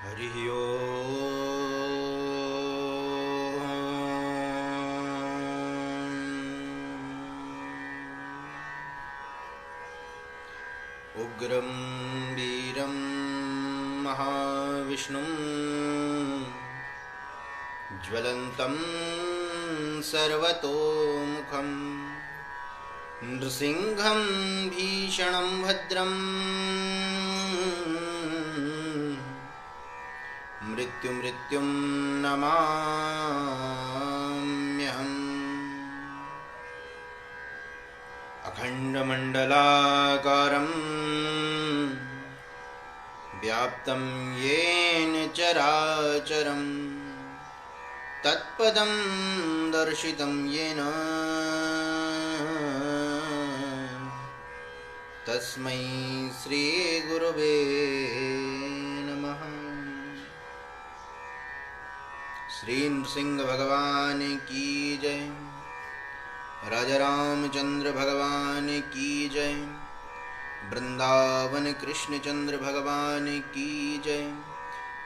हरिः ओम्। उग्रं वीरं महाविष्णुं ज्वलन्तं सर्वतोमुखं नृसिंहं भीषणं भद्रं मृत्युं नमाम्यहम्। अखण्डमण्डलाकारं व्याप्तं येन चराचरं तत्पदं दर्शितं येन तस्मै श्रीगुरुवे नमः। श्री नृसिंह भगवान की जय। राजा रामचंद्र भगवान की जय। वृंदावन कृष्णचंद्र भगवान की जय।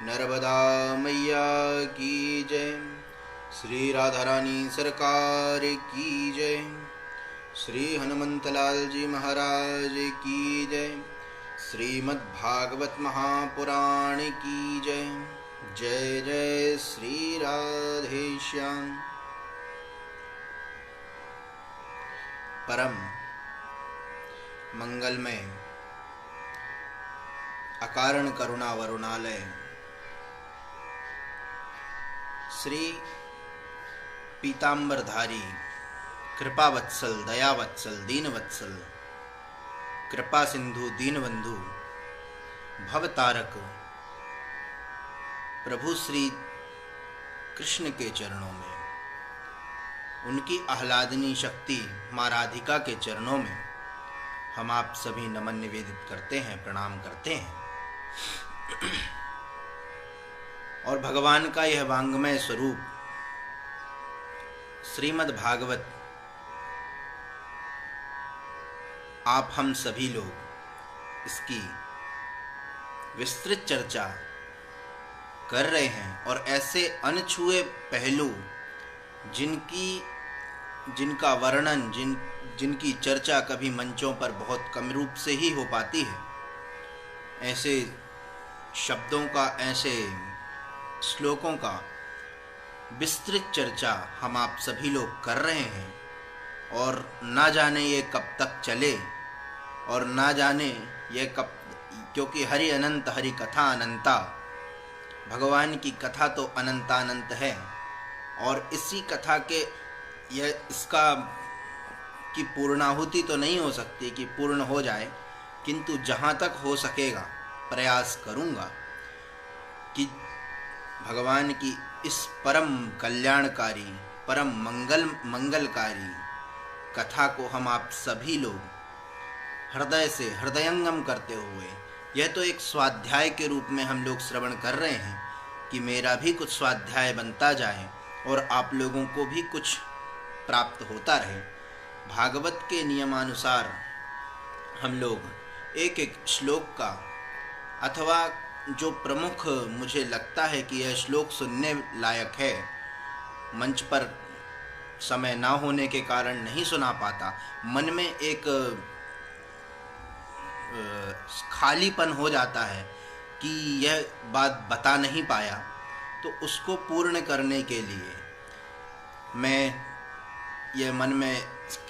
नर्मदा मैया की जय। श्री राधा रानी सरकार की जय। श्री हनुमंतलाल जी महाराज की जय। श्रीमद्भागवत महापुराण की जय। जय जय श्री राधे श्याम। परम मंगलमय अकारण करुणा वरुणालय श्री पीतांबरधारी कृपावत्सल दयावत्सल दीनवत्सल कृपा सिंधु दीनबंधु भवतारक प्रभु श्री कृष्ण के चरणों में, उनकी आह्लादनी शक्ति माँ राधिका के चरणों में हम आप सभी नमन निवेदित करते हैं, प्रणाम करते हैं। और भगवान का यह वांग्मय स्वरूप श्रीमद् भागवत आप हम सभी लोग इसकी विस्तृत चर्चा कर रहे हैं और ऐसे अनछुए पहलू जिनका वर्णन जिनकी चर्चा कभी मंचों पर बहुत कम रूप से ही हो पाती है, ऐसे शब्दों का, ऐसे श्लोकों का विस्तृत चर्चा हम आप सभी लोग कर रहे हैं। और ना जाने ये कब तक चले और ना जाने ये कब, क्योंकि हरि अनंत हरि कथा अनंता, भगवान की कथा तो अनंतानंत है और इसी कथा के इसका की पूर्णाहुति तो नहीं हो सकती कि पूर्ण हो जाए, किंतु जहाँ तक हो सकेगा प्रयास करूँगा कि भगवान की इस परम कल्याणकारी परम मंगलकारी कथा को हम आप सभी लोग हृदय से हृदयंगम करते हुए, यह तो एक स्वाध्याय के रूप में हम लोग श्रवण कर रहे हैं कि मेरा भी कुछ स्वाध्याय बनता जाए और आप लोगों को भी कुछ प्राप्त होता रहे। भागवत के नियमानुसार हम लोग एक एक श्लोक का, अथवा जो प्रमुख मुझे लगता है कि यह श्लोक सुनने लायक है, मंच पर समय ना होने के कारण नहीं सुना पाता, मन में एक खालीपन हो जाता है कि यह बात बता नहीं पाया, तो उसको पूर्ण करने के लिए मैं यह मन में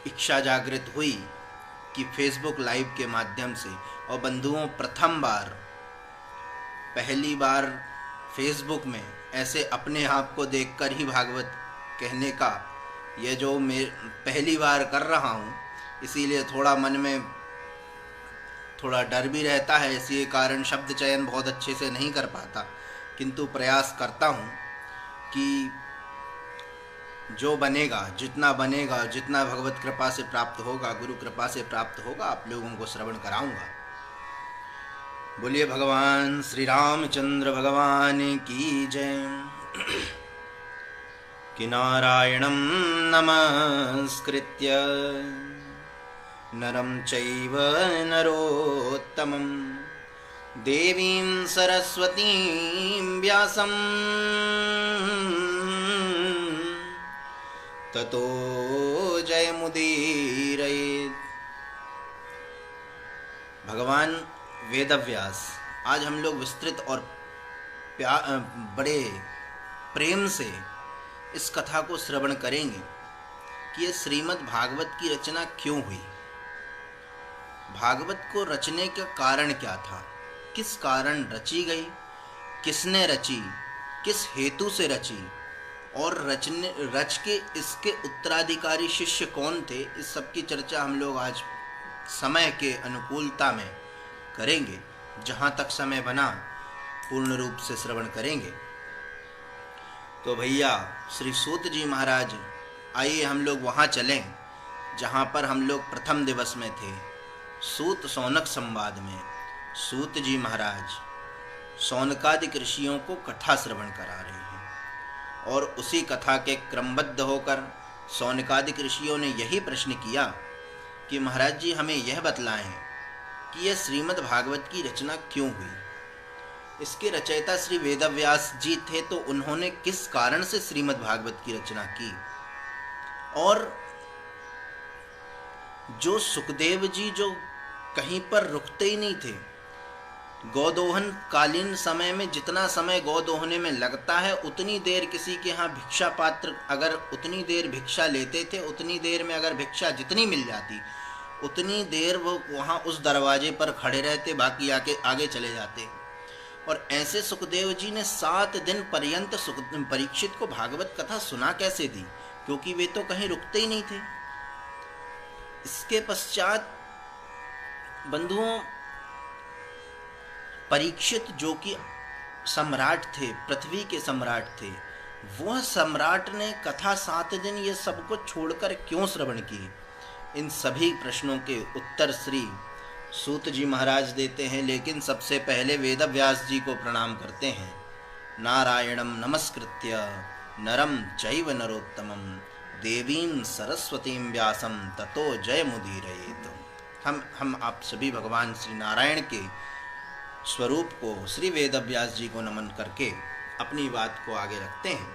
इच्छा जागृत हुई कि फेसबुक लाइव के माध्यम से, और बंधुओं पहली बार फेसबुक में ऐसे अपने आप को देखकर ही भागवत कहने का यह जो मैं पहली बार कर रहा हूँ, इसीलिए थोड़ा मन में थोड़ा डर भी रहता है, इसी कारण शब्द चयन बहुत अच्छे से नहीं कर पाता, किंतु प्रयास करता हूँ कि जो बनेगा, जितना भगवत कृपा से प्राप्त होगा, गुरु कृपा से प्राप्त होगा, आप लोगों को श्रवण कराऊंगा। बोलिए भगवान श्री रामचंद्र भगवान की जय। कि नारायणं नमस्कृत्य नरं चैव नरोत्तमं देवीं सरस्वतीं व्यासं ततो जयमुदीरयेत्। भगवान वेदव्यास, आज हम लोग विस्तृत और बड़े प्रेम से इस कथा को श्रवण करेंगे कि ये श्रीमद् भागवत की रचना क्यों हुई, भागवत को रचने का कारण क्या था, किस कारण रची गई, किसने रची, किस हेतु से रची, और रच के इसके उत्तराधिकारी शिष्य कौन थे। इस सब की चर्चा हम लोग आज समय के अनुकूलता में करेंगे, जहाँ तक समय बना पूर्ण रूप से श्रवण करेंगे। तो भैया श्री सूत जी महाराज, आइए हम लोग वहाँ चलें जहाँ पर हम लोग प्रथम दिवस में थे। सूत सौनक संवाद में सूत जी महाराज सौनकादि ऋषियों को कथा श्रवण करा रहे हैं, और उसी कथा के क्रमबद्ध होकर सौनकादि ऋषियों ने यही प्रश्न किया कि महाराज जी हमें यह बतलाएं कि यह श्रीमद् भागवत की रचना क्यों हुई। इसके रचयिता श्री वेदव्यास जी थे, तो उन्होंने किस कारण से श्रीमद् भागवत की रचना की। और जो सुखदेव जी जो कहीं पर रुकते ही नहीं थे, गौदोहन कालीन समय में जितना समय गौदोहने में लगता है उतनी देर किसी के यहाँ भिक्षा पात्र अगर उतनी देर भिक्षा लेते थे, उतनी देर में अगर भिक्षा जितनी मिल जाती उतनी देर वो वहाँ उस दरवाजे पर खड़े रहते, बाकी आगे चले जाते। और ऐसे सुखदेव जी ने 7 दिन पर्यंत परीक्षित को भागवत कथा सुना कैसे दी, क्योंकि वे तो कहीं रुकते ही नहीं थे। इसके पश्चात बंधुओं, परीक्षित जो कि सम्राट थे, पृथ्वी के सम्राट थे, वह सम्राट ने कथा 7 दिन ये सब कुछ छोड़कर क्यों श्रवण की। इन सभी प्रश्नों के उत्तर श्री सूत जी महाराज देते हैं, लेकिन सबसे पहले वेदव्यास जी को प्रणाम करते हैं। नारायणं नमस्कृत्य नरं चैव नरोत्तमं देवीं सरस्वतीं व्यासं ततो जयमुदीरयेत्। हम आप सभी भगवान श्री नारायण के स्वरूप को, श्री वेदव्यास जी को नमन करके अपनी बात को आगे रखते हैं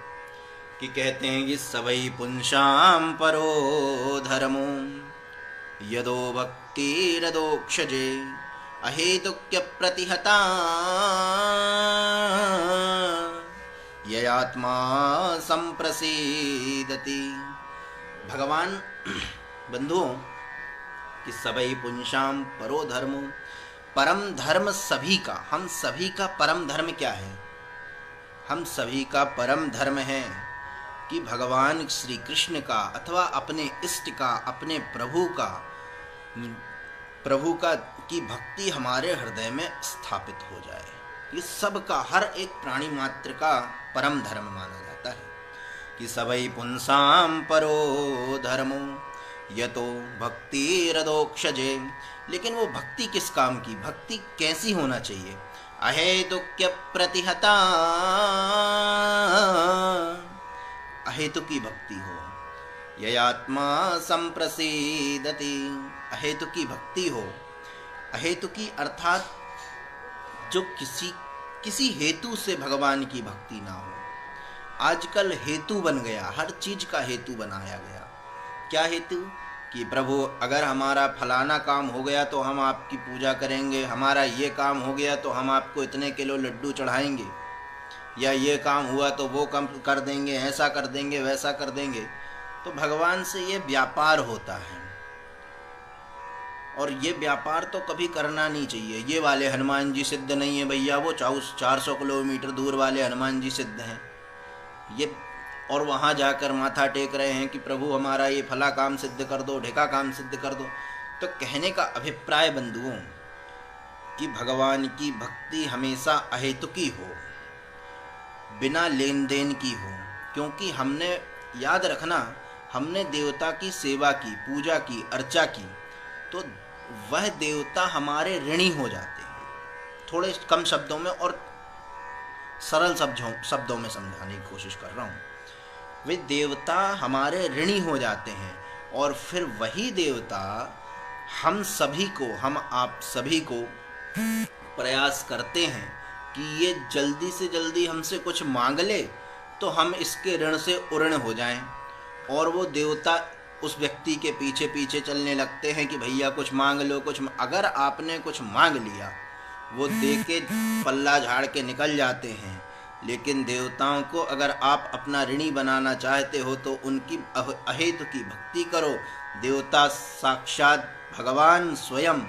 कि कहते हैं कि सवै पुंसां परो धर्मो यदो भक्तिरदोक्षजे अहेतुक्य प्रतिहता ययात्मा संप्रसीदति। भगवान बंधुओं कि सवै पुंसां परो धर्मो, परम धर्म सभी का, हम सभी का परम धर्म क्या है। हम सभी का परम धर्म है कि भगवान श्री कृष्ण का अथवा अपने इष्ट का, अपने प्रभु का की भक्ति हमारे हृदय में स्थापित हो जाए। ये सब का, हर एक प्राणी मात्र का परम धर्म माना जाता है कि सवै पुंसां परो धर्मो यतो भक्तिरदोक्षजे। लेकिन वो भक्ति किस काम की, भक्ति कैसी होना चाहिए। अहेतुक्य प्रतिहता, अहेतुकी भक्ति हो। ययात्मा संप्रसीदति, अहेतुकी भक्ति हो। अहेतुकी अर्थात जो किसी हेतु से भगवान की भक्ति ना हो। आजकल हेतु बन गया, हर चीज का हेतु बनाया गया। क्या हेतु कि प्रभु अगर हमारा फलाना काम हो गया तो हम आपकी पूजा करेंगे, हमारा ये काम हो गया तो हम आपको इतने किलो लड्डू चढ़ाएंगे, या ये काम हुआ तो वो कम कर देंगे, ऐसा कर देंगे, वैसा कर देंगे। तो भगवान से ये व्यापार होता है, और ये व्यापार तो कभी करना नहीं चाहिए। ये वाले हनुमान जी सिद्ध नहीं है भैया, वो 400 किलोमीटर दूर वाले हनुमान जी सिद्ध हैं ये, और वहाँ जाकर माथा टेक रहे हैं कि प्रभु हमारा ये फला काम सिद्ध कर दो, ढेका काम सिद्ध कर दो। तो कहने का अभिप्राय बंधुओं कि भगवान की भक्ति हमेशा अहेतुकी हो, बिना लेन देन की हो। क्योंकि हमने, याद रखना, हमने देवता की सेवा की, पूजा की, अर्चा की, तो वह देवता हमारे ऋणी हो जाते हैं। थोड़े कम शब्दों में और सरल शब्दों में समझाने की कोशिश कर रहा हूँ। वे देवता हमारे ऋणी हो जाते हैं, और फिर वही देवता हम सभी को, हम आप सभी को प्रयास करते हैं कि ये जल्दी से जल्दी हमसे कुछ मांग ले तो हम इसके ऋण से उऋण हो जाएं, और वो देवता उस व्यक्ति के पीछे पीछे चलने लगते हैं कि भैया कुछ मांग लो अगर आपने कुछ मांग लिया वो दे के पल्ला झाड़ के निकल जाते हैं। लेकिन देवताओं को अगर आप अपना ऋणी बनाना चाहते हो तो उनकी अहेतु की भक्ति करो, देवता साक्षात भगवान स्वयं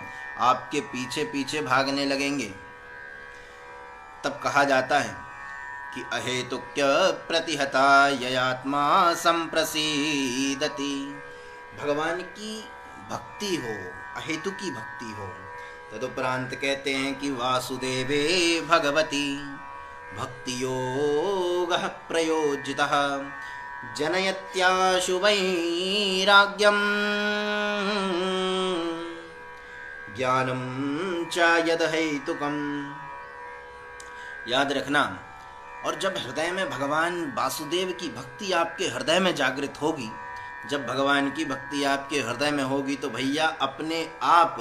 आपके पीछे पीछे भागने लगेंगे। तब कहा जाता है कि अहेतुक्य प्रतिहता ययात्मा संप्रसीदति। भगवान की भक्ति हो, अहेतु की भक्ति हो। तदुपरांत कहते हैं कि वासुदेवे भगवती भक्ति योगः प्रयोजितः जनयत्याशु वैराग्यम ज्ञानम च यदहेतुकम्। याद रखना, और जब हृदय में भगवान वासुदेव की भक्ति आपके हृदय में जागृत होगी, जब भगवान की भक्ति आपके हृदय में होगी तो भैया अपने आप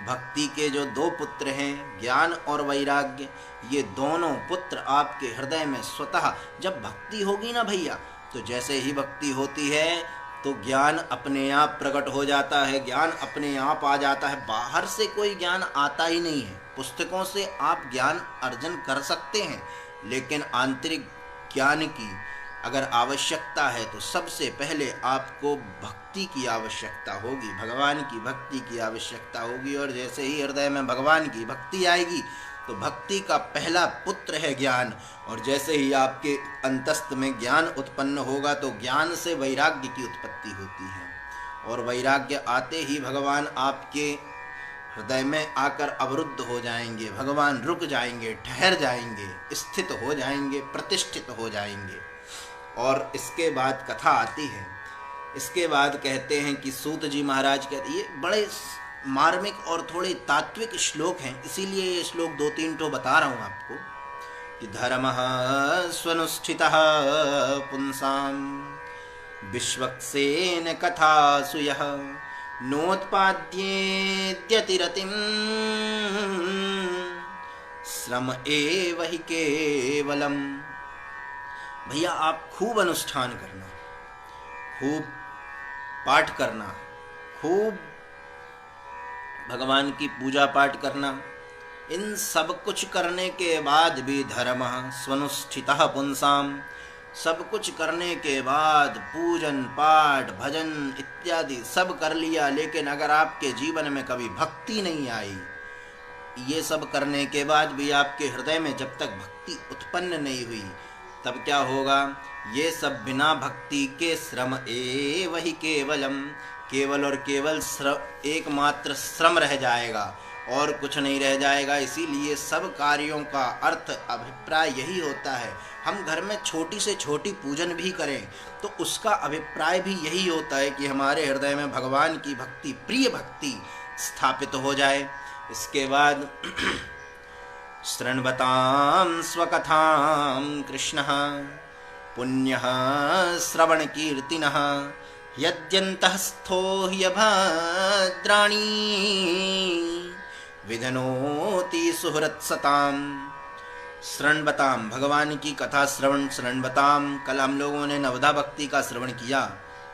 भक्ति के जो दो पुत्र हैं, ज्ञान और वैराग्य, ये दोनों पुत्र आपके हृदय में स्वतः जब भक्ति होगी ना भैया, तो जैसे ही भक्ति होती है तो ज्ञान अपने आप प्रकट हो जाता है, ज्ञान अपने आप आ जाता है। बाहर से कोई ज्ञान आता ही नहीं है। पुस्तकों से आप ज्ञान अर्जन कर सकते हैं, लेकिन आंतरिक ज्ञान की अगर आवश्यकता है तो सबसे पहले आपको भक्ति की आवश्यकता होगी, भगवान की भक्ति की आवश्यकता होगी। और जैसे ही हृदय में भगवान की भक्ति आएगी तो भक्ति का पहला पुत्र है ज्ञान, और जैसे ही आपके अंतस्थ में ज्ञान उत्पन्न होगा तो ज्ञान से वैराग्य की उत्पत्ति होती है, और वैराग्य आते ही भगवान आपके हृदय में आकर अवरुद्ध हो जाएंगे, भगवान रुक जाएंगे, ठहर जाएंगे, स्थित हो जाएंगे, प्रतिष्ठित हो जाएंगे। और इसके बाद कथा आती है। इसके बाद कहते हैं कि सूत जी महाराज कहते, ये बड़े मार्मिक और थोड़े तात्विक श्लोक हैं, इसीलिए ये श्लोक 2-3 ठो बता रहा हूँ आपको कि धर्मः स्वनुष्ठितः पुंसां विश्वक्सेन कथासु यः नोत्पाद्येत्यतिरतिं श्रम एव हि केवलम। भैया आप खूब अनुष्ठान करना, खूब पाठ करना, खूब भगवान की पूजा पाठ करना। इन सब कुछ करने के बाद भी धर्म स्वनुष्ठितः पुंसाम, सब कुछ करने के बाद पूजन पाठ भजन इत्यादि सब कर लिया, लेकिन अगर आपके जीवन में कभी भक्ति नहीं आई, ये सब करने के बाद भी आपके हृदय में जब तक भक्ति उत्पन्न नहीं हुई, तब क्या होगा? ये सब बिना भक्ति के श्रम एव हि केवलम, केवल और केवल एकमात्र श्रम रह जाएगा और कुछ नहीं रह जाएगा। इसीलिए सब कार्यों का अर्थ अभिप्राय यही होता है। हम घर में छोटी से छोटी पूजन भी करें तो उसका अभिप्राय भी यही होता है कि हमारे हृदय में भगवान की भक्ति, प्रिय भक्ति स्थापित हो जाए। इसके बाद शृण्वतां स्वकथां कृष्णः पुण्यः श्रवणकीर्तिनः यद्यन्तःस्थो ह्यभद्राणि विधनोति सुहृत्सतां। शृण्वताम, भगवान की कथा श्रवण, शृण्वताम, कल हम लोगों ने नवधा भक्ति का श्रवण किया।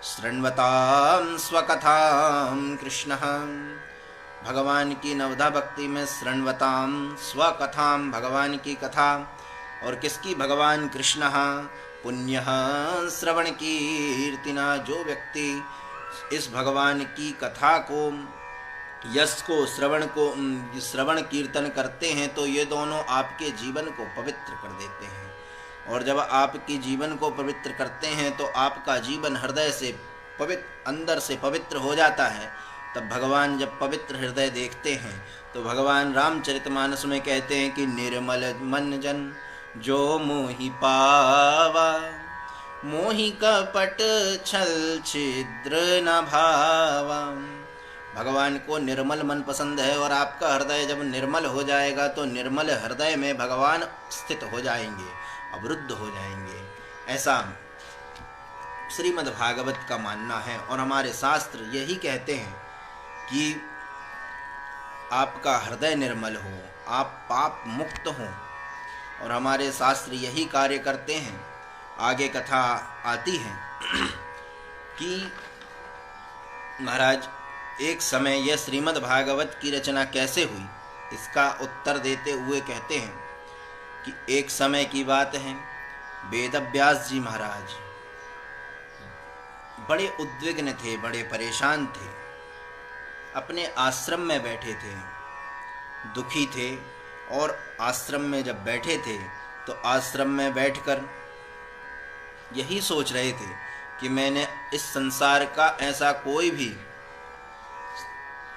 शृण्वताम स्वकथां कृष्णः, भगवान की नवधा भक्ति में शृण्वताम स्वकथाम, भगवान की कथा, और किसकी? भगवान कृष्ण। पुण्य श्रवण कीर्तिना, जो व्यक्ति इस भगवान की कथा को, यश को, श्रवण कीर्तन करते हैं तो ये दोनों आपके जीवन को पवित्र कर देते हैं। और जब आपके जीवन को पवित्र करते हैं तो आपका जीवन हृदय से पवित्र, अंदर से पवित्र हो जाता है। तब भगवान जब पवित्र हृदय देखते हैं तो भगवान रामचरितमानस में कहते हैं कि निर्मल मन जन जो मोहि पावा, मोहि कपट छल छिद्र न भावा। भगवान को निर्मल मन पसंद है, और आपका हृदय जब निर्मल हो जाएगा तो निर्मल हृदय में भगवान स्थित हो जाएंगे, अवरुद्ध हो जाएंगे। ऐसा श्रीमद् भागवत का मानना है, और हमारे शास्त्र यही कहते हैं कि आपका हृदय निर्मल हो, आप पाप मुक्त हों, और हमारे शास्त्र यही कार्य करते हैं। आगे कथा आती है कि महाराज एक समय यह श्रीमद् भागवत की रचना कैसे हुई, इसका उत्तर देते हुए कहते हैं कि एक समय की बात है, वेदव्यास जी महाराज बड़े उद्विग्न थे, बड़े परेशान थे, अपने आश्रम में बैठे थे, दुखी थे। और आश्रम में जब बैठे थे तो आश्रम में बैठकर यही सोच रहे थे कि मैंने इस संसार का ऐसा कोई भी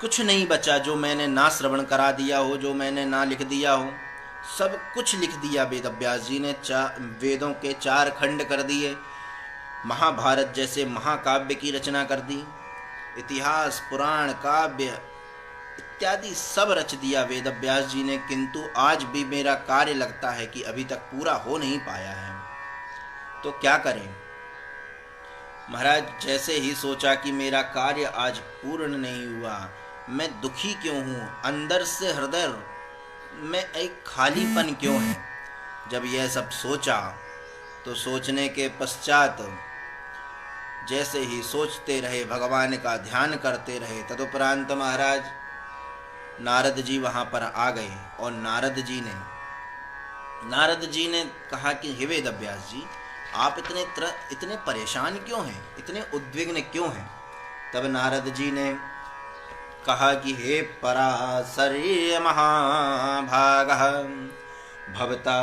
कुछ नहीं बचा जो मैंने ना श्रवण करा दिया हो, जो मैंने ना लिख दिया हो। सब कुछ लिख दिया वेदव्यास जी ने। वेदों के 4 खंड कर दिए, महाभारत जैसे महाकाव्य की रचना कर दी, इतिहास, पुराण, काव्य इत्यादि सब रच दिया वेदव्यास जी ने। किंतु आज भी मेरा कार्य लगता है कि अभी तक पूरा हो नहीं पाया है, तो क्या करें। महाराज जैसे ही सोचा कि मेरा कार्य आज पूर्ण नहीं हुआ, मैं दुखी क्यों हूँ, अंदर से हृदय में एक खालीपन क्यों है। जब यह सब सोचा तो सोचने के पश्चात जैसे ही सोचते रहे, भगवान का ध्यान करते रहे, तदुपरांत महाराज नारद जी वहाँ पर आ गए। और नारद जी ने कहा कि हे वेदव्यास जी, आप इतने परेशान क्यों हैं, इतने उद्विग्न क्यों हैं। तब नारद जी ने कहा कि हे पराशर्य महाभागः भवता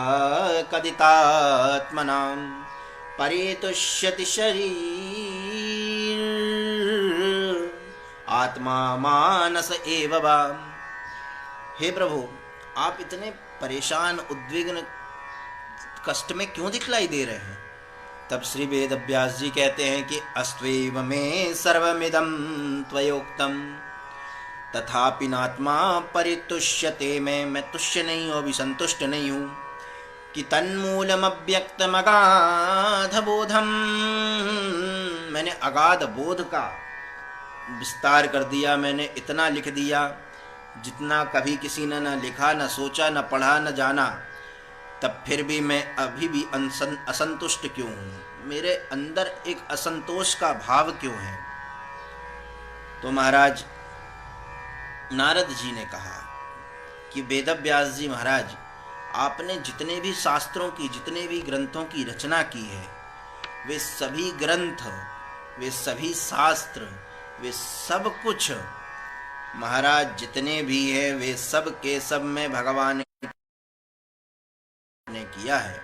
कदितात्मनां परितुष्यति शरीर आत्मा मानस एव वा। हे प्रभु, आप इतने परेशान, उद्विग्न, कष्ट में क्यों दिखलाई दे रहे हैं। तब श्री वेदव्यास जी कहते हैं कि अस्त्वैव मे सर्वमिदं त्वयोक्तम् तथापि नात्मा परितुष्यते। मैं तुष्य नहीं हूँ, अभी संतुष्ट नहीं हूँ। कि तन्मूलमव्यक्तम् अगाध बोधम, मैंने अगाध बोध का विस्तार कर दिया, मैंने इतना लिख दिया जितना कभी किसी ने न लिखा, न सोचा, न पढ़ा, न जाना। तब फिर भी मैं अभी भी असंतुष्ट क्यों हूँ, मेरे अंदर एक असंतोष का भाव क्यों है। तो महाराज नारद जी ने कहा कि वेदव्यास जी महाराज, आपने जितने भी शास्त्रों की, जितने भी ग्रंथों की रचना की है, वे सभी ग्रंथ, वे सभी शास्त्र, वे सब कुछ महाराज जितने भी है, वे सब के सब में भगवान ने किया है।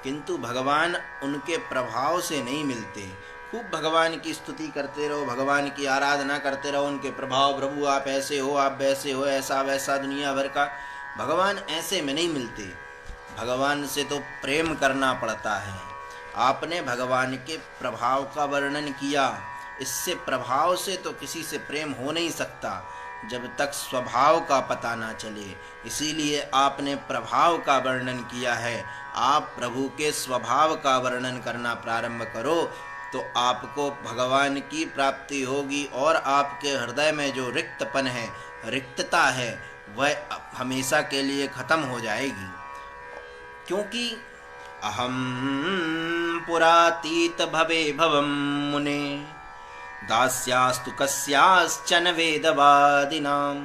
किंतु भगवान उनके प्रभाव से नहीं मिलते। खूब भगवान की स्तुति करते रहो, भगवान की आराधना करते रहो, उनके प्रभाव, प्रभु आप ऐसे हो, आप वैसे हो, ऐसा वैसा दुनिया भर का, भगवान ऐसे में नहीं मिलते। भगवान से तो प्रेम करना पड़ता है। आपने भगवान के प्रभाव का वर्णन किया, इससे प्रभाव से तो किसी से प्रेम हो नहीं सकता जब तक स्वभाव का पता ना चले। इसीलिए आपने प्रभाव का वर्णन किया है। आप प्रभु के स्वभाव का वर्णन करना प्रारंभ करो तो आपको भगवान की प्राप्ति होगी, और आपके हृदय में जो रिक्तपन है, रिक्तता है, वह हमेशा के लिए खत्म हो जाएगी। क्योंकि अहम पुरातीत भवे भवम मुने दास्यास्तु कस्याश्चन वेदवादिनां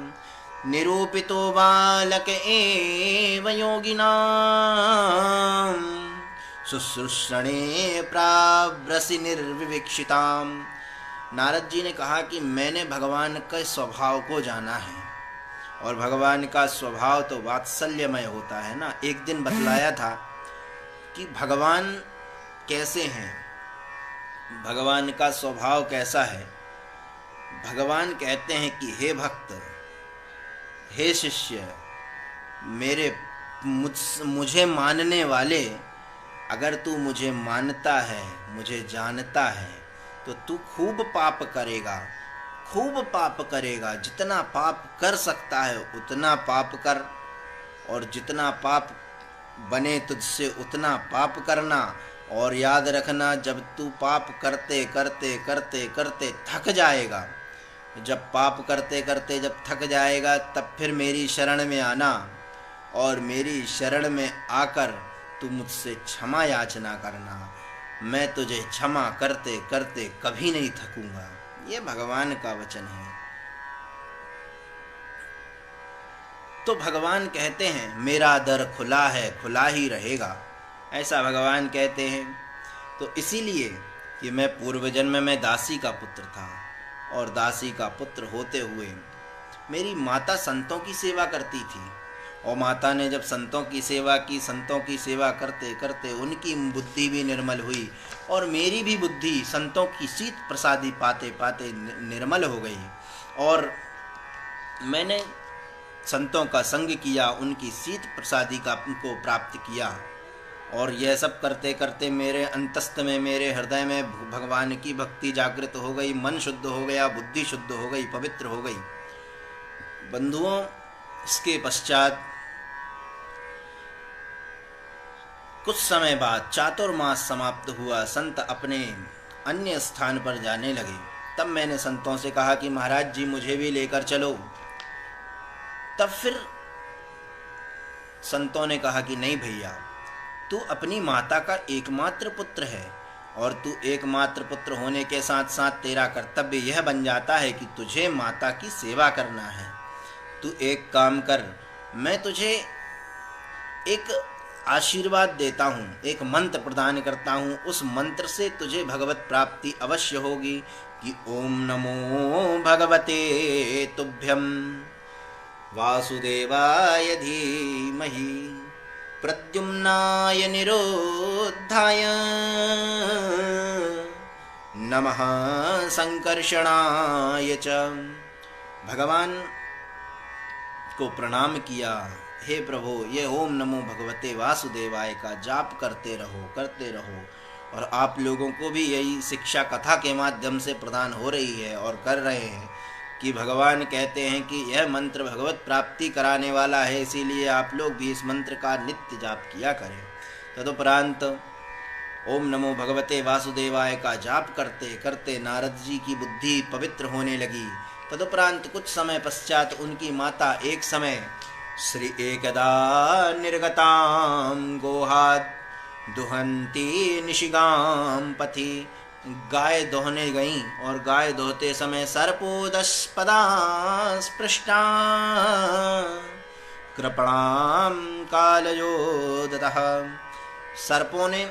निरूपितो बालक एव योगिनां शुश्रूषणे प्राव्रसि निर्विवक्षितां। नारद जी ने कहा कि मैंने भगवान के स्वभाव को जाना है, और भगवान का स्वभाव तो वात्सल्यमय होता है ना। एक दिन बतलाया था कि भगवान कैसे हैं, भगवान का स्वभाव कैसा है। भगवान कहते हैं कि हे भक्त, हे शिष्य, मुझे मानने वाले, अगर तू मुझे मानता है, मुझे जानता है, तो तू खूब पाप करेगा, खूब पाप करेगा। जितना पाप कर सकता है उतना पाप कर, और जितना पाप बने तुझसे उतना पाप करना। और याद रखना, जब तू पाप करते करते करते करते थक जाएगा, जब पाप करते करते जब थक जाएगा, तब फिर मेरी शरण में आना, और मेरी शरण में आकर तू मुझसे क्षमा याचना करना। मैं तुझे क्षमा करते करते कभी नहीं थकूंगा। ये भगवान का वचन है। तो भगवान कहते हैं मेरा दर खुला है, खुला ही रहेगा, ऐसा भगवान कहते हैं। तो इसीलिए कि मैं पूर्व जन्म में दासी का पुत्र था और दासी का पुत्र होते हुए मेरी माता संतों की सेवा करती थी, और माता ने जब संतों की सेवा की, संतों की सेवा करते करते उनकी बुद्धि भी निर्मल हुई और मेरी भी बुद्धि संतों की शीत प्रसादी पाते पाते निर्मल हो गई। और मैंने संतों का संग किया, उनकी शीत प्रसादी का को प्राप्त किया। और यह सब करते करते मेरे अंतस्थ में, मेरे हृदय में भगवान की भक्ति जागृत हो गई, मन शुद्ध हो गया, बुद्धि शुद्ध हो गई, पवित्र हो गई। बंधुओं, इसके पश्चात कुछ समय बाद चातुर्मास समाप्त हुआ, संत अपने अन्य स्थान पर जाने लगे। तब मैंने संतों से कहा कि महाराज जी मुझे भी लेकर चलो। तब फिर संतों ने कहा कि नहीं भैया, तू अपनी माता का एकमात्र पुत्र है, और तू एकमात्र पुत्र होने के साथ साथ तेरा कर्तव्य यह बन जाता है कि तुझे माता की सेवा करना है। तू एक काम कर, मैं तुझे एक आशीर्वाद देता हूँ, एक मंत्र प्रदान करता हूँ। उस मंत्र से तुझे भगवत प्राप्ति अवश्य होगी कि ओम नमो भगवते तुभ्यम वासुदेवाय धीमहि प्रद्युम्नाय निरोधाय नमः संकर्षणाय च। भगवान को प्रणाम किया, हे प्रभु ये ओम नमो भगवते वासुदेवाय का जाप करते रहो। और आप लोगों को भी यही शिक्षा कथा के माध्यम से प्रदान हो रही है और कर रहे हैं कि भगवान कहते हैं कि यह मंत्र भगवत प्राप्ति कराने वाला है, इसीलिए आप लोग भी इस मंत्र का नित्य जाप किया करें। तदुपरांत ओम नमो भगवते वासुदेवाय का जाप करते करते नारद जी की बुद्धि पवित्र होने लगी। तदुपरांत कुछ समय पश्चात उनकी माता एक समय श्री एकदा निर्गतां गोहाद दुहंती निशिगां पथि, गाय दोहने गईं और गाय दोहते समय सर्पोदस्पदा स्पृष्टा कृपणां कालयोदतः, सर्पों ने,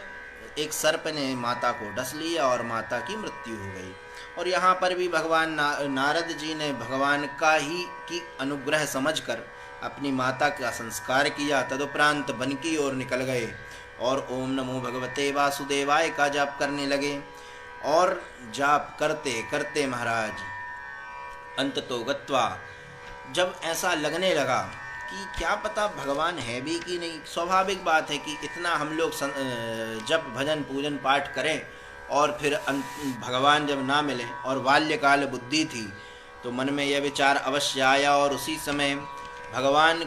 एक सर्प ने माता को डस लिया और माता की मृत्यु हो गई। और यहाँ पर भी भगवान नारद जी ने भगवान का ही की अनुग्रह समझकर अपनी माता का संस्कार किया। तदुपरांत वन की ओर निकल गए और ओम नमो भगवते वासुदेवाय का जाप करने लगे। और जाप करते करते महाराज अंततो गत्वा, जब ऐसा लगने लगा कि क्या पता भगवान है भी कि नहीं, स्वाभाविक बात है कि इतना हम लोग जब भजन पूजन पाठ करें और फिर भगवान जब ना मिले, और बाल्यकाल बुद्धि थी तो मन में यह विचार अवश्य आया और उसी समय भगवान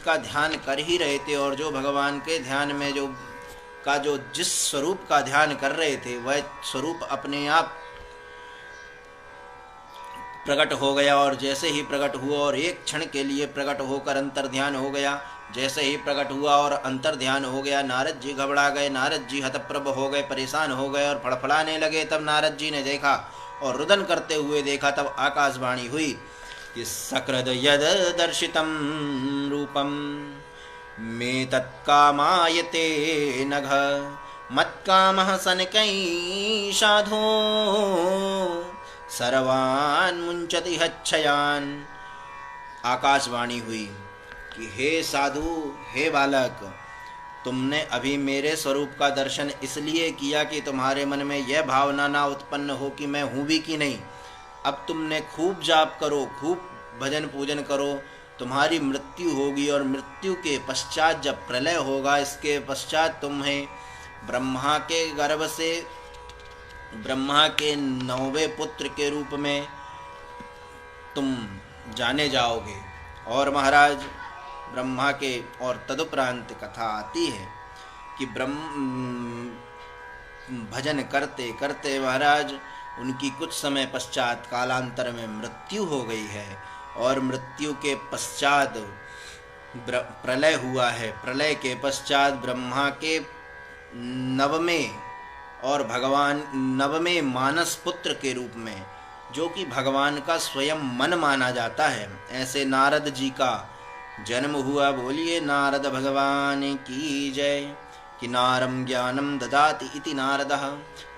का ध्यान कर ही रहे थे। और जो भगवान के ध्यान में जो जिस स्वरूप का ध्यान कर रहे थे वह स्वरूप अपने आप प्रकट हो गया। और जैसे ही प्रकट हुआ और एक क्षण के लिए प्रकट होकर अंतर ध्यान हो गया, जैसे ही प्रकट हुआ और अंतर ध्यान हो गया, नारद जी घबरा गए, नारद जी हतप्रभ हो गए, परेशान हो गए और फड़फड़ाने लगे। तब नारद जी ने देखा और रुदन करते हुए देखा, तब आकाशवाणी हुई कि सकृद यद दर्शितं रूपम मे तत्कामायते नघ मत्कामः सनकै साधो सर्वान् मुंचति हच्छयान। आकाशवाणी हुई कि हे साधु, हे बालक, तुमने अभी मेरे स्वरूप का दर्शन इसलिए किया कि तुम्हारे मन में यह भावना ना उत्पन्न हो कि मैं हूँ भी कि नहीं। अब तुमने खूब जाप करो, खूब भजन पूजन करो, तुम्हारी मृत्यु होगी और मृत्यु के पश्चात जब प्रलय होगा, इसके पश्चात तुम्हें ब्रह्मा के गर्भ से ब्रह्मा के 9वें पुत्र के रूप में तुम जाने जाओगे। और महाराज ब्रह्मा के और तदुपरांत कथा आती है कि भजन करते करते महाराज उनकी कुछ समय पश्चात कालांतर में मृत्यु हो गई है। और मृत्यु के पश्चात प्रलय हुआ है। प्रलय के पश्चात ब्रह्मा के नवमें और भगवान नवमें मानस पुत्र के रूप में, जो कि भगवान का स्वयं मन माना जाता है, ऐसे नारद जी का जन्म हुआ। बोलिए नारद भगवान की जय। कि नारम ज्ञानम ददाति इति नारदः।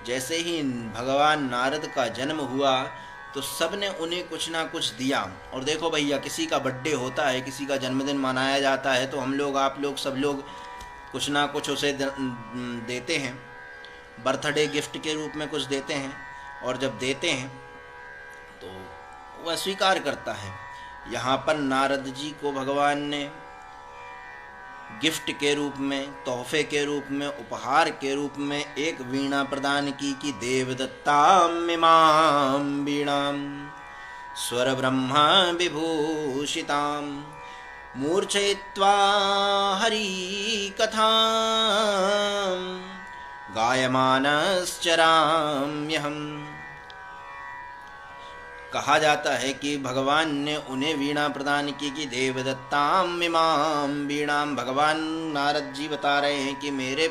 जैसे ही भगवान नारद का जन्म हुआ तो सब ने उन्हें कुछ ना कुछ दिया। और देखो भैया, किसी का बर्थडे होता है, किसी का जन्मदिन मनाया जाता है, तो हम लोग, आप लोग, सब लोग कुछ ना कुछ उसे देते हैं, बर्थडे गिफ्ट के रूप में कुछ देते हैं। और जब देते हैं तो वह स्वीकार करता है। यहाँ पर नारद जी को भगवान ने गिफ्ट के रूप में, तोहफे के रूप में, उपहार के रूप में एक वीणा प्रदान की कि देवदत्तामिमां वीणां स्वर ब्रह्मा विभूषितां मूर्छयित्वा हरि कथां गायमानश्चराम्यहम्। कहा जाता है कि भगवान ने उन्हें वीणा प्रदान की कि देवदत्ताम इमाम वीणाम। भगवान नारद जी बता रहे हैं कि मेरे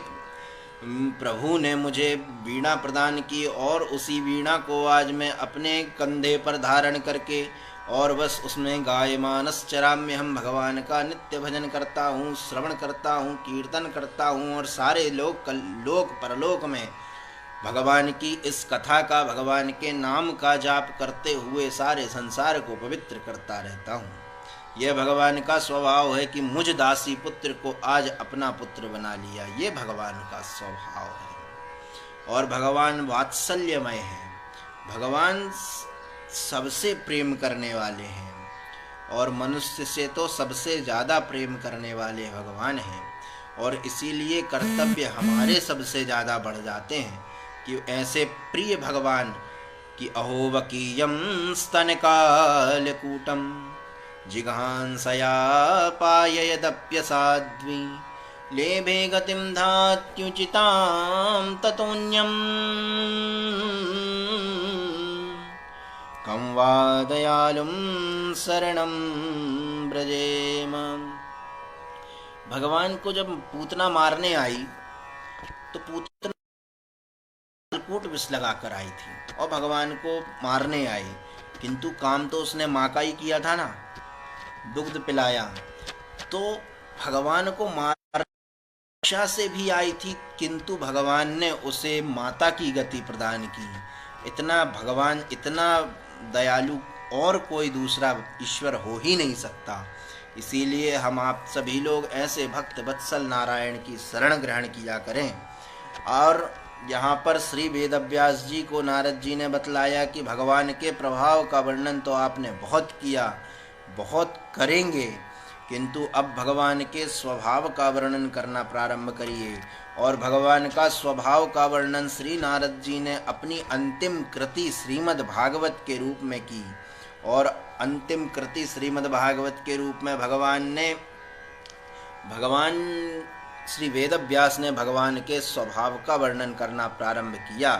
प्रभु ने मुझे वीणा प्रदान की, और उसी वीणा को आज मैं अपने कंधे पर धारण करके और बस उसमें गायमानस चराम्य, हम भगवान का नित्य भजन करता हूँ, श्रवण करता हूँ, कीर्तन करता हूँ, और सारे लोक परलोक में भगवान की इस कथा का, भगवान के नाम का जाप करते हुए सारे संसार को पवित्र करता रहता हूँ। यह भगवान का स्वभाव है कि मुझ दासी पुत्र को आज अपना पुत्र बना लिया। ये भगवान का स्वभाव है। और भगवान वात्सल्यमय है। भगवान सबसे प्रेम करने वाले हैं, और मनुष्य से तो सबसे ज़्यादा प्रेम करने वाले भगवान हैं। और इसीलिए कर्तव्य हमारे सबसे ज़्यादा बढ़ जाते हैं कि ऐसे प्रिय भगवान कि अहोवकीयं स्तनकालकूटं जिघांसया पाययदप्यसाध्वी लेभे गतिं धात्युचितां ततोऽन्यं कं वा दयालुं शरणं व्रजेम। भगवान को जब पूतना मारने आई तो पूतना कूट विष लगा कर आई थी और भगवान को मारने आई, किंतु काम तो उसने माँ का ही किया था ना, दुग्ध पिलाया। तो भगवान को मार से भी आई थी, किंतु भगवान ने उसे माता की गति प्रदान की। इतना भगवान, इतना दयालु और कोई दूसरा ईश्वर हो ही नहीं सकता। इसीलिए हम आप सभी लोग ऐसे भक्त वत्सल नारायण की शरण ग्रहण किया करें। और यहाँ पर श्री वेदव्यास जी को नारद जी ने बतलाया कि भगवान के प्रभाव का वर्णन तो आपने बहुत किया, बहुत करेंगे, किंतु अब भगवान के स्वभाव का वर्णन करना प्रारंभ करिए। और भगवान का स्वभाव का वर्णन श्री नारद जी ने अपनी अंतिम कृति श्रीमद् भागवत के रूप में की। और अंतिम कृति श्रीमद् भागवत के रूप में भगवान श्री वेदव्यास ने भगवान के स्वभाव का वर्णन करना प्रारंभ किया।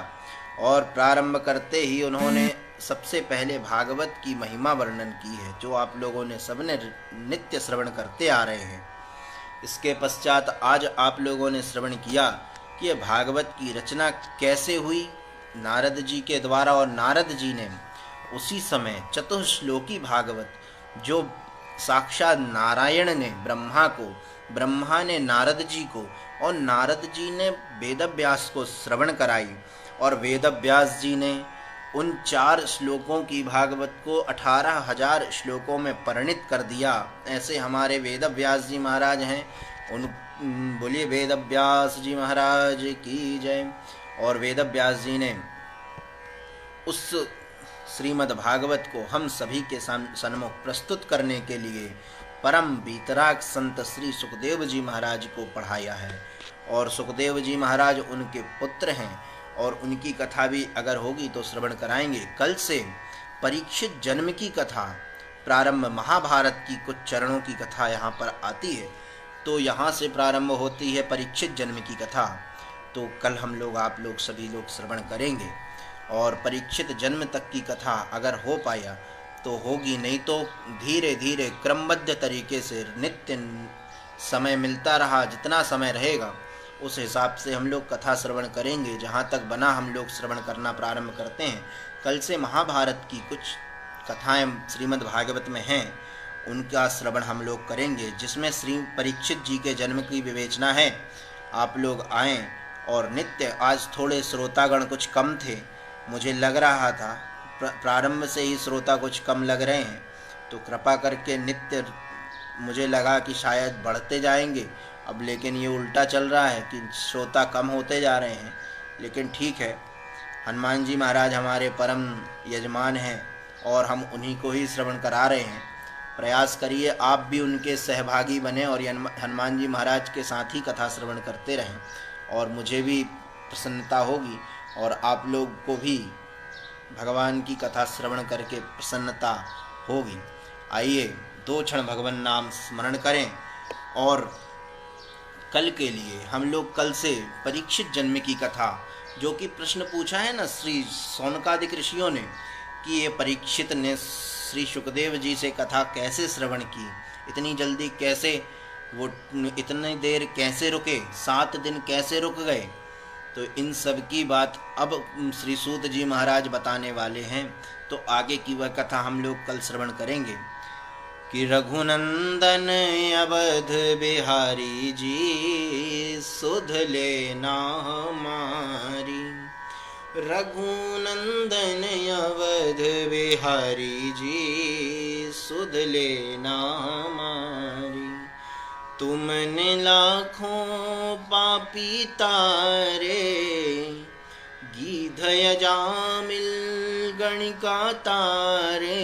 और प्रारंभ करते ही उन्होंने सबसे पहले भागवत की महिमा वर्णन की है, जो आप लोगों ने सबने नित्य श्रवण करते आ रहे हैं। इसके पश्चात आज आप लोगों ने श्रवण किया कि यह भागवत की रचना कैसे हुई नारद जी के द्वारा। और नारद जी ने उसी समय चतुश्लोकी भागवत, जो साक्षात नारायण ने ब्रह्मा ने नारद जी को, और नारद जी ने वेदव्यास को श्रवण कराई, और वेदव्यास जी ने उन 4 श्लोकों की भागवत को 18,000 श्लोकों में परिणित कर दिया। ऐसे हमारे वेदव्यास जी महाराज हैं। उन बोलिए वेदव्यास जी महाराज की जय। और वेदव्यास जी ने उस श्रीमद् भागवत को हम सभी के सन्मुख प्रस्तुत करने के लिए परम वीतराग संत श्री सुखदेव जी महाराज को पढ़ाया है। और सुखदेव जी महाराज उनके पुत्र हैं, और उनकी कथा भी अगर होगी तो श्रवण कराएंगे। कल से परीक्षित जन्म की कथा प्रारंभ, महाभारत की कुछ चरणों की कथा यहाँ पर आती है, तो यहाँ से प्रारंभ होती है परीक्षित जन्म की कथा। तो कल हम लोग, आप लोग, सभी लोग श्रवण करेंगे। और परीक्षित जन्म तक की कथा अगर हो पाया तो होगी, नहीं तो धीरे धीरे क्रमबद्ध तरीके से नित्य समय मिलता रहा, जितना समय रहेगा उस हिसाब से हम लोग कथा श्रवण करेंगे। जहाँ तक बना हम लोग श्रवण करना प्रारंभ करते हैं। कल से महाभारत की कुछ कथाएं श्रीमद् भागवत में हैं, उनका श्रवण हम लोग करेंगे, जिसमें श्री परीक्षित जी के जन्म की विवेचना है। आप लोग आएँ और नित्य, आज थोड़े श्रोतागण कुछ कम थे, मुझे लग रहा था प्रारंभ से ही श्रोता कुछ कम लग रहे हैं, तो कृपा करके नित्य मुझे लगा कि शायद बढ़ते जाएंगे अब, लेकिन ये उल्टा चल रहा है कि श्रोता कम होते जा रहे हैं। लेकिन ठीक है, हनुमान जी महाराज हमारे परम यजमान हैं और हम उन्हीं को ही श्रवण करा रहे हैं। प्रयास करिए आप भी उनके सहभागी बने और हनुमान जी महाराज के साथ ही कथा श्रवण करते रहें, और मुझे भी प्रसन्नता होगी और आप लोग को भी भगवान की कथा श्रवण करके प्रसन्नता होगी। आइए 2 क्षण भगवान नाम स्मरण करें। और कल के लिए हम लोग कल से परीक्षित जन्म की कथा, जो कि प्रश्न पूछा है ना श्री सौनकादिक ऋषियों ने कि ये परीक्षित ने श्री सुखदेव जी से कथा कैसे श्रवण की, इतनी जल्दी कैसे, वो इतनी देर कैसे रुके, 7 दिन कैसे रुक गए। तो इन सब की बात अब श्री सूत जी महाराज बताने वाले हैं। तो आगे की वह कथा हम लोग कल श्रवण करेंगे कि रघुनंदन अवध बिहारी जी सुध लेना हमारी। रघुनंदन अवध बिहारी जी सुध लेना हमारी। तुमने लाखों पापी तारे, गीध अजामिल गणिका तारे।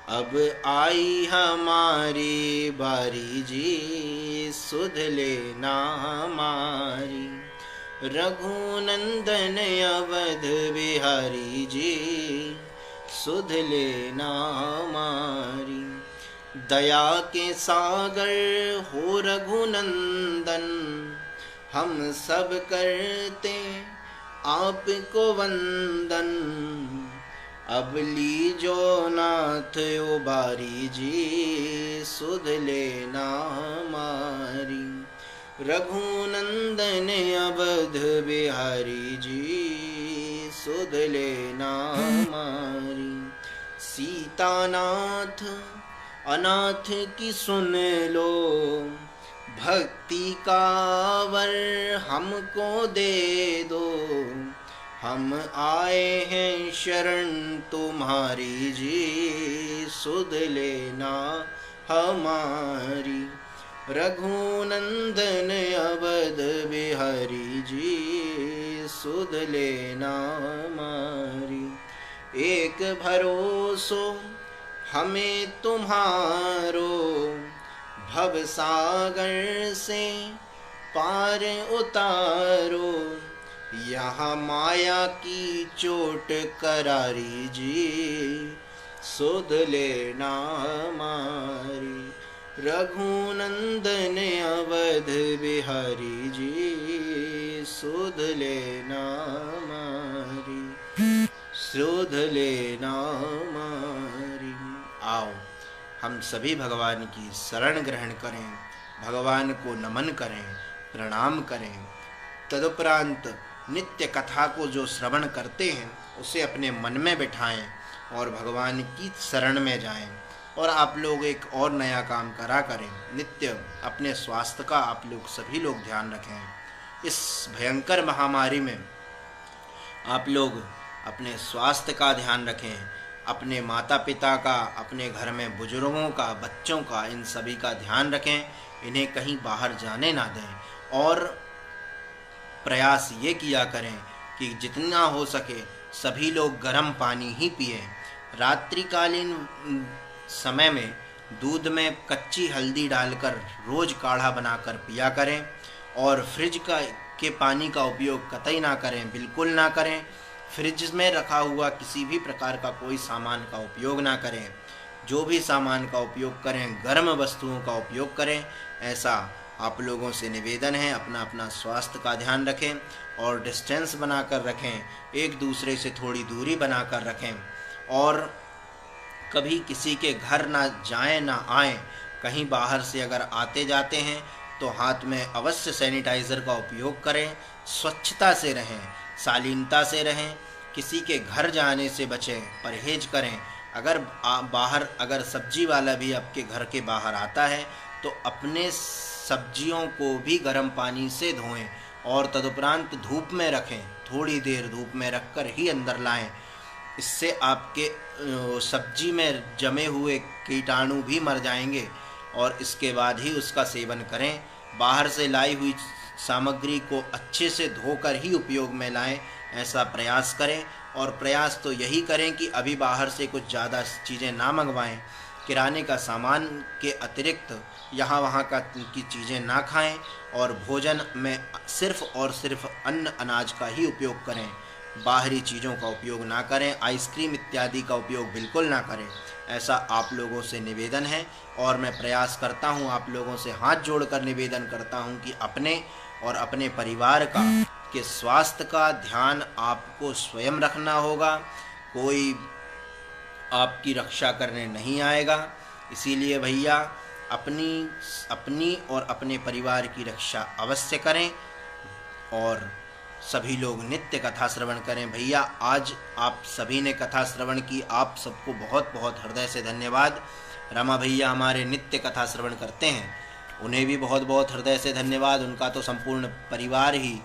अब आई हमारी बारी जी सुध लेना हमारी। रघुनंदन अवध बिहारी जी सुध लेना हमारी। दया के सागर हो रघुनंदन, हम सब करते आपको वंदन। अब लीजो नाथ उबारी जी सुध लेना हमारी। रघुनंदन अवध बिहारी जी सुध लेना हमारी। सीतानाथ अनाथ की सुन लो, भक्ति का वर हमको दे दो। हम आए हैं शरण तुम्हारी जी सुध लेना हमारी। रघुनंदन अवध बिहारी जी सुध लेना हमारी। एक भरोसो हमें तुम्हारो, भव सागर से पार उतारो। यहाँ माया की चोट करारी जी सुध लेना हमारी। रघुनंदन अवध बिहारी जी सुध लेना हमारी। सुध लेना हमारी। आओ हम सभी भगवान की शरण ग्रहण करें, भगवान को नमन करें, प्रणाम करें। तदुपरांत नित्य कथा को जो श्रवण करते हैं उसे अपने मन में बिठाएं और भगवान की शरण में जाएं। और आप लोग एक और नया काम करा करें, नित्य अपने स्वास्थ्य का आप लोग सभी लोग ध्यान रखें। इस भयंकर महामारी में आप लोग अपने स्वास्थ्य का ध्यान रखें, अपने माता पिता का, अपने घर में बुजुर्गों का, बच्चों का, इन सभी का ध्यान रखें। इन्हें कहीं बाहर जाने ना दें और प्रयास ये किया करें कि जितना हो सके सभी लोग गर्म पानी ही पिएं। रात्रिकालीन समय में दूध में कच्ची हल्दी डालकर रोज़ काढ़ा बनाकर पिया करें और फ्रिज के पानी का उपयोग कतई ना करें, बिल्कुल ना करें। फ्रिज में रखा हुआ किसी भी प्रकार का कोई सामान का उपयोग ना करें। जो भी सामान का उपयोग करें गर्म वस्तुओं का उपयोग करें, ऐसा आप लोगों से निवेदन है। अपना अपना स्वास्थ्य का ध्यान रखें और डिस्टेंस बनाकर रखें, एक दूसरे से थोड़ी दूरी बनाकर रखें और कभी किसी के घर ना जाएं ना आएं, कहीं बाहर से अगर आते जाते हैं तो हाथ में अवश्य सैनिटाइज़र का उपयोग करें, स्वच्छता से रहें, शालीनता से रहें, किसी के घर जाने से बचें, परहेज करें। अगर बाहर अगर सब्जी वाला भी आपके घर के बाहर आता है तो अपने सब्जियों को भी गर्म पानी से धोएं और तदुपरांत धूप में रखें, थोड़ी देर धूप में रखकर ही अंदर लाएं। इससे आपके सब्जी में जमे हुए कीटाणु भी मर जाएंगे और इसके बाद ही उसका सेवन करें। बाहर से लाई हुई सामग्री को अच्छे से धोकर ही उपयोग में लाएं, ऐसा प्रयास करें। और प्रयास तो यही करें कि अभी बाहर से कुछ ज़्यादा चीज़ें ना मंगवाएं, किराने का सामान के अतिरिक्त यहाँ वहाँ की चीज़ें ना खाएं और भोजन में सिर्फ़ और सिर्फ अन्न अनाज का ही उपयोग करें, बाहरी चीज़ों का उपयोग ना करें, आइसक्रीम इत्यादि का उपयोग बिल्कुल ना करें। ऐसा आप लोगों से निवेदन है और मैं प्रयास करता हूँ, आप लोगों से हाथ जोड़कर निवेदन करता हूँ कि अपने और अपने परिवार का के स्वास्थ्य का ध्यान आपको स्वयं रखना होगा, कोई आपकी रक्षा करने नहीं आएगा। इसीलिए भैया अपनी और अपने परिवार की रक्षा अवश्य करें और सभी लोग नित्य कथा श्रवण करें। भैया आज आप सभी ने कथा श्रवण की, आप सबको बहुत बहुत हृदय से धन्यवाद। रमा भैया हमारे नित्य कथा श्रवण करते हैं, उन्हें भी बहुत बहुत हृदय से धन्यवाद। उनका तो संपूर्ण परिवार ही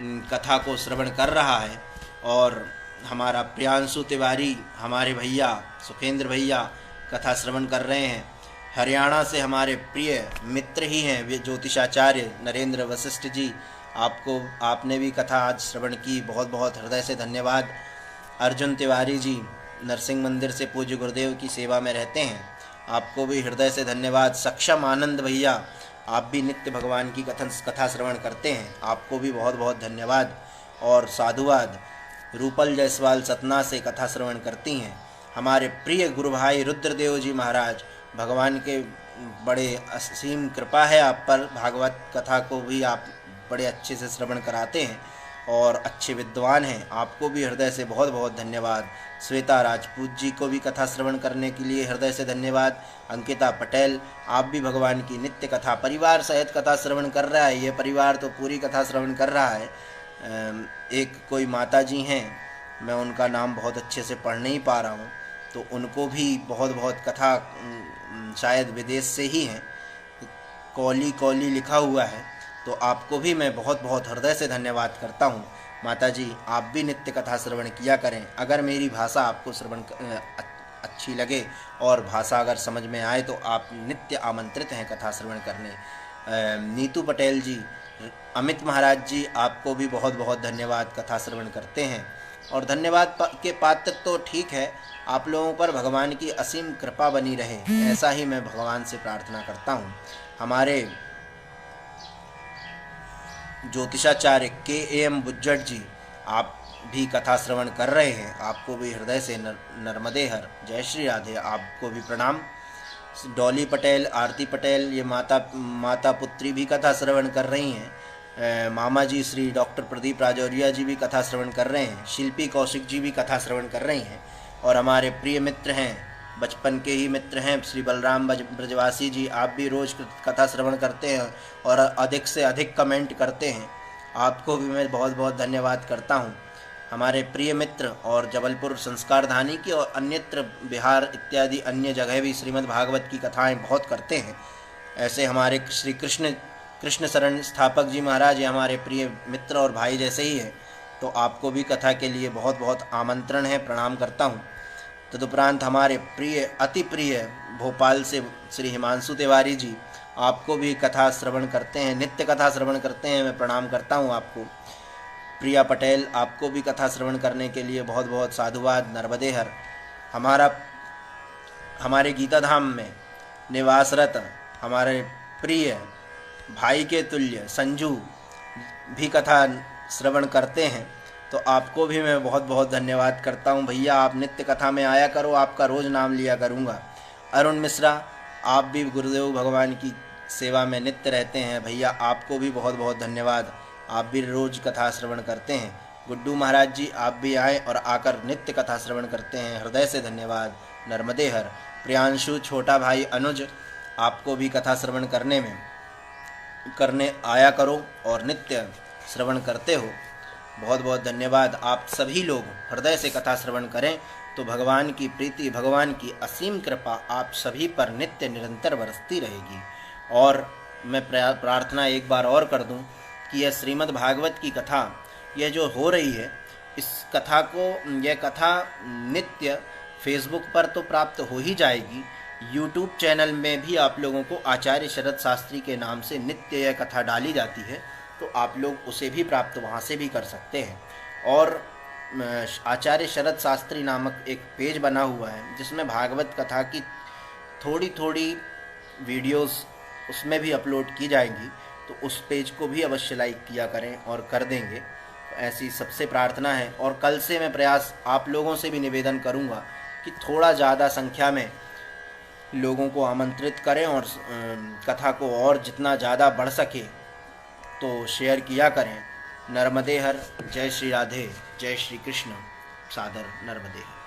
कथा को श्रवण कर रहा है। और हमारा प्रियांशु तिवारी, हमारे भैया सुखेंद्र भैया कथा श्रवण कर रहे हैं। हरियाणा से हमारे प्रिय मित्र ही हैं वे ज्योतिषाचार्य नरेंद्र वशिष्ठ जी, आपने भी कथा आज श्रवण की, बहुत बहुत हृदय से धन्यवाद। अर्जुन तिवारी जी नरसिंह मंदिर से पूज्य गुरुदेव की सेवा में रहते हैं, आपको भी हृदय से धन्यवाद। सक्षम आनंद भैया, आप भी नित्य भगवान की कथा श्रवण करते हैं, आपको भी बहुत बहुत धन्यवाद। और साधुवाद रूपल जायसवाल सतना से कथा श्रवण करती हैं। हमारे प्रिय गुरु भाई रुद्रदेव जी महाराज, भगवान के बड़े असीम कृपा है आप पर, भागवत कथा को भी आप बड़े अच्छे से श्रवण कराते हैं और अच्छे विद्वान हैं, आपको भी हृदय से बहुत बहुत धन्यवाद। श्वेता राजपूत जी को भी कथा श्रवण करने के लिए हृदय से धन्यवाद। अंकिता पटेल, आप भी भगवान की नित्य कथा परिवार सहित कथा श्रवण कर रहा है, ये परिवार तो पूरी कथा श्रवण कर रहा है। एक कोई माता जी हैं, मैं उनका नाम बहुत अच्छे से पढ़ नहीं पा रहा हूँ, तो उनको भी बहुत बहुत कथा, शायद विदेश से ही हैं, कौली कौली लिखा हुआ है, तो आपको भी मैं बहुत बहुत हृदय से धन्यवाद करता हूँ। माता जी आप भी नित्य कथा श्रवण किया करें। अगर मेरी भाषा आपको श्रवण अच्छी लगे और भाषा अगर समझ में आए तो आप नित्य आमंत्रित हैं कथा श्रवण करने। नीतू पटेल जी, अमित महाराज जी, आपको भी बहुत बहुत धन्यवाद, कथा श्रवण करते हैं। और धन्यवाद के पात्र तो ठीक है, आप लोगों पर भगवान की असीम कृपा बनी रहे, ऐसा ही मैं भगवान से प्रार्थना करता हूँ। हमारे ज्योतिषाचार्य KAM बुज्जट जी, आप भी कथा श्रवण कर रहे हैं, आपको भी हृदय से नर्मदे हर, जय श्री राधे, आपको भी प्रणाम। डॉली पटेल, आरती पटेल, ये माता पुत्री भी कथा श्रवण कर रही हैं। मामा जी श्री डॉक्टर प्रदीप राजौरिया जी भी कथा श्रवण कर रहे हैं। शिल्पी कौशिक जी भी कथा श्रवण कर रही हैं। और हमारे प्रिय मित्र हैं, बचपन के ही मित्र हैं, श्री बलराम ब्रजवासी जी, आप भी रोज़ कथा श्रवण करते हैं और अधिक से अधिक कमेंट करते हैं, आपको भी मैं बहुत बहुत धन्यवाद करता हूं। हमारे प्रिय मित्र और जबलपुर संस्कारधानी की और अन्यत्र बिहार इत्यादि अन्य जगह भी श्रीमद् भागवत की कथाएं बहुत करते हैं। ऐसे हमारे श्री कृष्ण शरण स्थापक जी महाराज, ये हमारे प्रिय मित्र और भाई जैसे ही है, तो आपको भी कथा के लिए बहुत बहुत आमंत्रण है, प्रणाम करता हूँ। तदुपरांत हमारे प्रिय अति प्रिय भोपाल से श्री हिमांशु तिवारी जी, आपको भी कथा श्रवण करते हैं, नित्य कथा श्रवण करते हैं, मैं प्रणाम करता हूं आपको। प्रिया पटेल, आपको भी कथा श्रवण करने के लिए बहुत बहुत साधुवाद, नर्मदे हर। हमारे गीता धाम में निवासरत हमारे प्रिय भाई के तुल्य संजू भी कथा श्रवण करते हैं, तो आपको भी मैं बहुत बहुत धन्यवाद करता हूं। भैया आप नित्य कथा में आया करो, आपका रोज़ नाम लिया करूंगा। अरुण मिश्रा, आप भी गुरुदेव भगवान की सेवा में नित्य रहते हैं, भैया आपको भी बहुत बहुत धन्यवाद, आप भी रोज़ कथा श्रवण करते हैं। गुड्डू महाराज जी, आप भी आए और आकर नित्य कथा श्रवण करते हैं, हृदय से धन्यवाद। नर्मदे हर। प्रियांशु, छोटा भाई अनुज, आपको भी कथा श्रवण करने आया करो और नित्य श्रवण करते हो। बहुत बहुत धन्यवाद। आप सभी लोग हृदय से कथा श्रवण करें तो भगवान की प्रीति, भगवान की असीम कृपा आप सभी पर नित्य निरंतर बरसती रहेगी। और मैं प्रार्थना एक बार और कर दूं कि यह श्रीमद् भागवत की कथा, यह जो हो रही है, इस कथा को, यह कथा नित्य फेसबुक पर तो प्राप्त हो ही जाएगी, यूट्यूब चैनल में भी आप लोगों को आचार्य शरद शास्त्री के नाम से नित्य यह कथा डाली जाती है, तो आप लोग उसे भी प्राप्त वहाँ से भी कर सकते हैं। और आचार्य शरद शास्त्री नामक एक पेज बना हुआ है जिसमें भागवत कथा की थोड़ी थोड़ी वीडियोस उसमें भी अपलोड की जाएंगी, तो उस पेज को भी अवश्य लाइक किया करें और कर देंगे। तो ऐसी सबसे प्रार्थना है। और कल से मैं प्रयास आप लोगों से भी निवेदन करूंगा कि थोड़ा ज़्यादा संख्या में लोगों को आमंत्रित करें और कथा को और जितना ज़्यादा बढ़ सके तो शेयर किया करें। नर्मदे हर। जय श्री राधे, जय श्री कृष्ण। सादर नर्मदे हर।